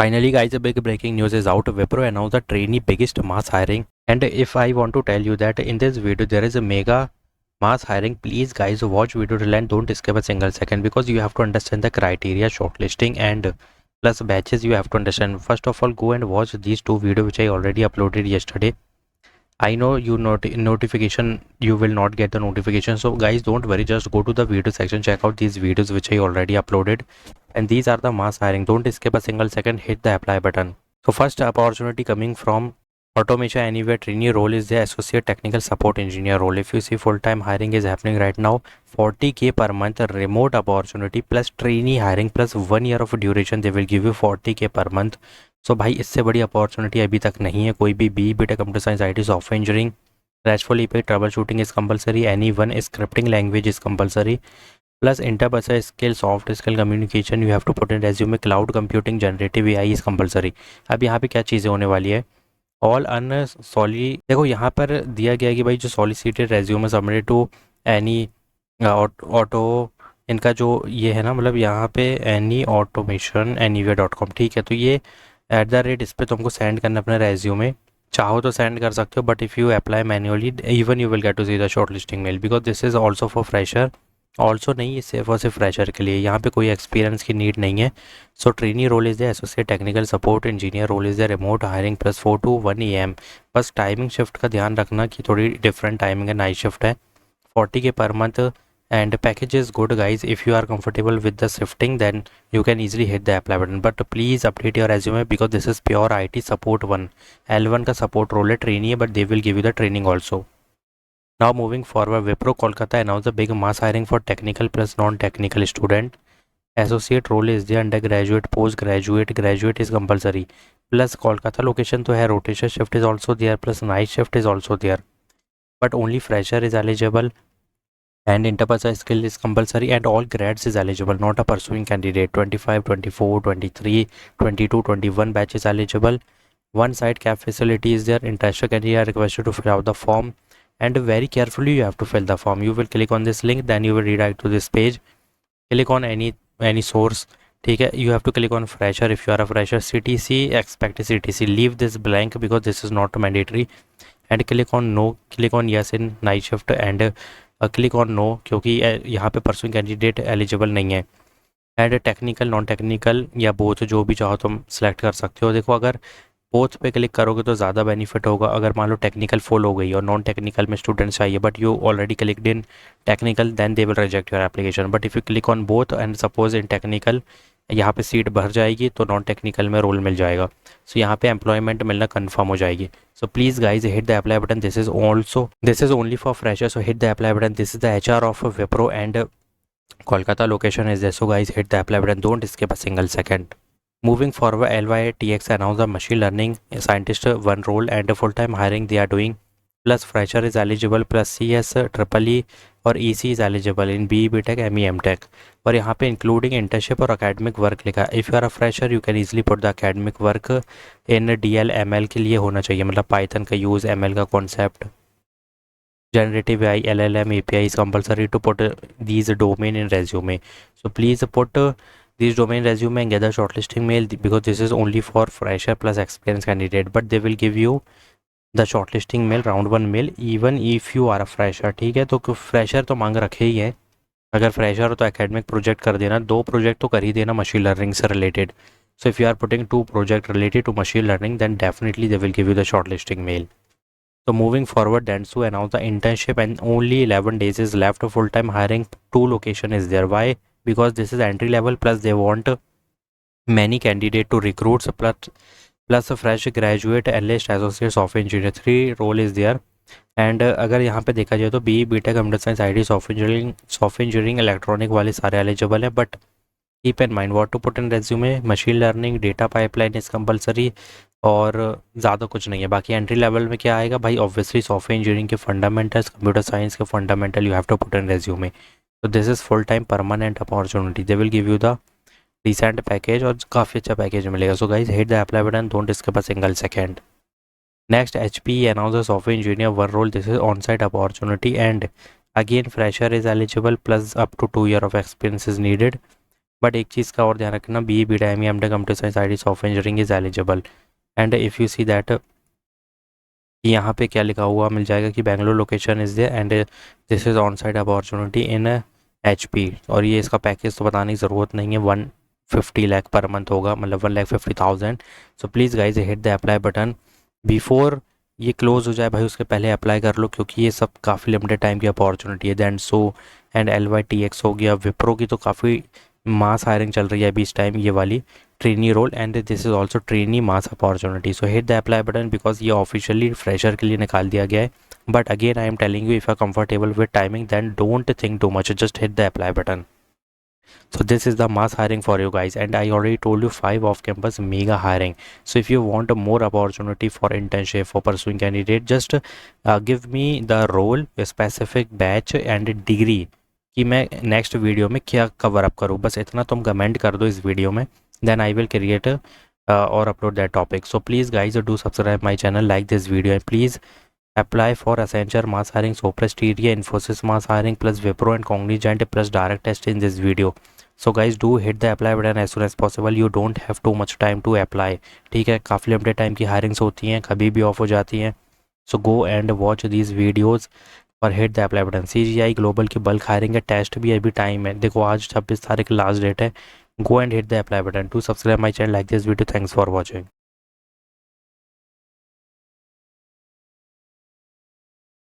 Finally, guys, a big breaking news is out. Wipro announced the trainee biggest mass hiring. And if I want to tell you that in this video there is a mega mass hiring, please guys watch video till end. Don't skip a single second because you have to understand the criteria, shortlisting, and plus batches. You have to understand. First of all, go and watch these two videos which I already uploaded yesterday. I know you notification, you will not get the notification. So guys, don't worry, just go to the video section, check out these videos which I already uploaded. And these are the mass hiring. Don't skip a single second, hit the apply button. So first opportunity coming from Automation Anywhere trainee role is the associate technical support engineer role. If you see, full-time hiring is happening right now. 40K per month remote opportunity plus trainee hiring plus 1 year of duration, they will give you 40K per month. सो भाई इससे बड़ी opportunity अभी तक नहीं है कोई भी BTech computer science IT software engineering RESTful API troubleshooting is compulsory any one scripting language is compulsory plus interpersonal skill soft skill communication you have to put in resume cloud computing generative AI is compulsory. अब यहाँ पे क्या चीज़ें होने वाली है all अन सॉली देखो यहाँ पर दिया गया है कि भाई जो solicited resume submitted to any auto इनका जो ये है ना मतलब यहाँ पे एनी ऑटोमेशन anywhere.com ठीक है। तो ये @ इस पर तुमको सेंड करना अपना रेज्यूमे चाहो तो सेंड कर सकते हो but if you apply manually even you will get to see the short listing mail because this is also for fresher also नहीं ये सिर्फ और सिर्फ फ्रेशर के लिए यहाँ पे कोई एक्सपीरियंस की नीड नहीं है। So trainee role is the associate technical support engineer role is the remote hiring plus 4 to 1 AM। बस टाइमिंग शिफ्ट का ध्यान रखना कि थोड़ी डिफरेंट टाइमिंग है नाइट शिफ्ट है 40K per month and package is good guys. If you are comfortable with the shifting then you can easily hit the apply button but please update your resume because this is pure IT support one L1 का support role है trainee है but they will give you the training also. Now moving forward, Wipro Kolkata announced a big mass hiring for technical plus non-technical student. Associate role is the undergraduate, postgraduate, graduate is compulsory. Plus Kolkata location तो है rotation shift is also there plus night shift is also there. But only fresher is eligible and interpersonal skill is compulsory and all grades is eligible, not a pursuing candidate. 25, 24, 23, 22, 21 batch is eligible. One side cap facility is there. Interested candidate are requested to fill out the form and very carefully you have to fill the form. You will click on this link, then you will redirect to this page. Click on any source. ठीक है, you have to click on fresher if you are a fresher. CTC, expect CTC, leave this blank because this is not mandatory and click on no, click on yes in night shift and click on no क्योंकि यहाँ पे pursuing candidate eligible नहीं है। And technical non technical या both जो भी चाहो तुम सेलेक्ट कर सकते हो। देखो अगर बोथ पे क्लिक करोगे तो ज़्यादा बेनिफिट होगा। अगर मान लो टेक्निकल फुल हो गई और नॉन टेक्निकल में स्टूडेंट्स चाहिए but you already clicked in technical then they will reject your application. But if you click on both and suppose in technical यहाँ पे सीट भर जाएगी तो नॉन टेक्निकल में रोल मिल जाएगा। सो यहाँ पे एम्प्लॉयमेंट मिलना कंफर्म हो जाएगी। So please guys hit the apply button. This is only for freshers. So hit the apply button. This is the HR of Wipro and Kolkata location is there. So guys hit the apply button. Don't skip a single second. Moving forward, LYTX announced the machine learning scientist one role and full-time hiring they are doing. Plus fresher is eligible plus CS EEE और EC is eligible in BE BTech ME MTech और यहाँ पे including internship और academic work लिखा है। If you are a fresher you can easily put the academic work in DL ML के लिए होना चाहिए मतलब पाइथन का यूज़ ML का concept generative AI LLM API is compulsory to put these domain in resume. So please put these domain resume and get the shortlisting mail because this is only for fresher plus experienced candidate but they will give you the short listing mail round 1 mail even if you are a fresher. ठीक है, तो fresher तो मांग रखे ही है। अगर fresher हो तो एकेडमिक प्रोजेक्ट कर देना, 2 प्रोजेक्ट तो कर ही देना मशीन लर्निंग से related. So if you are putting 2 project related to machine learning then definitely they will give you the short listing mail. So moving forward, Dentsu announced the internship and only 11 days is left. Full time hiring 2 location is there. Why? Because this is entry level plus they want many candidate to recruit plus a fresh graduate analyst associate software engineer 3 role is there and अगर यहाँ पे देखा जाए तो BE BTech computer science IT software engineering electronic वाले सारे eligible है but keep in mind what to put in resume machine learning data pipeline is compulsory और ज़्यादा कुछ नहीं है। बाकी एंट्री लेवल में क्या आएगा भाई ऑब्वियसली सॉफ्टवेयर इंजीनियरिंग के फंडामेंटल्स कंप्यूटर साइंस के fundamental you have to put in resume. तो this is full time permanent opportunity they will give you the decent package और काफ़ी अच्छा पैकेज मिलेगा। So guys hit the apply button don't skip a single second. Next HP announced software engineer one role. This is on-site opportunity and again fresher is eligible plus up to 2 year of experience is needed but एक चीज़ का और ध्यान रखना, B B dam M tech computer science I T software engineering is eligible. And if you see that यहाँ पे क्या लिखा हुआ मिल जाएगा कि Bangalore location is there and this is onsite opportunity in HP। और ये इसका पैकेज तो बताने की ज़रूरत नहीं है, 150 लाख पर मंथ होगा, मतलब 1,50,000। So please guys hit the apply button before ये क्लोज हो जाए भाई, उसके पहले अप्लाई कर लो, क्योंकि ये सब काफ़ी लिमिटेड टाइम की अपॉर्चुनिटी है। दैन सो एंड LYTX हो गया, विप्रो की तो काफ़ी मास हायरिंग चल रही है अभी इस टाइम, ये वाली trainee role, and this is also trainee mass opportunity. So hit the apply button because ये ऑफिशियली फ्रेशर के लिए निकाल दिया गया है। But again I am telling you, if are comfortable with timing then don't think to much, just hit the apply button. So this is the mass hiring for you guys, and I already told you 5 off campus mega hiring. So if you want a more opportunity for internship for pursuing candidate, just give me the role, a specific batch and degree कि मैं next video में क्या cover up करूँ, बस इतना तुम comment कर दो इस वीडियो में, देन आई विल क्रिएट और upload that topic. So please guys do subscribe my channel, like this video and please apply for Accenture mass hiring, Sopra Steria, Infosys mass hiring, plus Wipro and Cognizant plus direct test in this video. So guys do hit the apply button as soon as possible. You don't have too much time to apply. ठीक है, काफ़ी limited time की hirings होती हैं, कभी भी of हो जाती हैं. So go and watch these videos और hit the apply button. CGI global की बल्क हायरिंग है, टेस्ट भी अभी टाइम है, देखो आज 26 तारीख लास्ट डेट है. Go and hit the apply button. To subscribe my channel, like this video. Thanks for watching.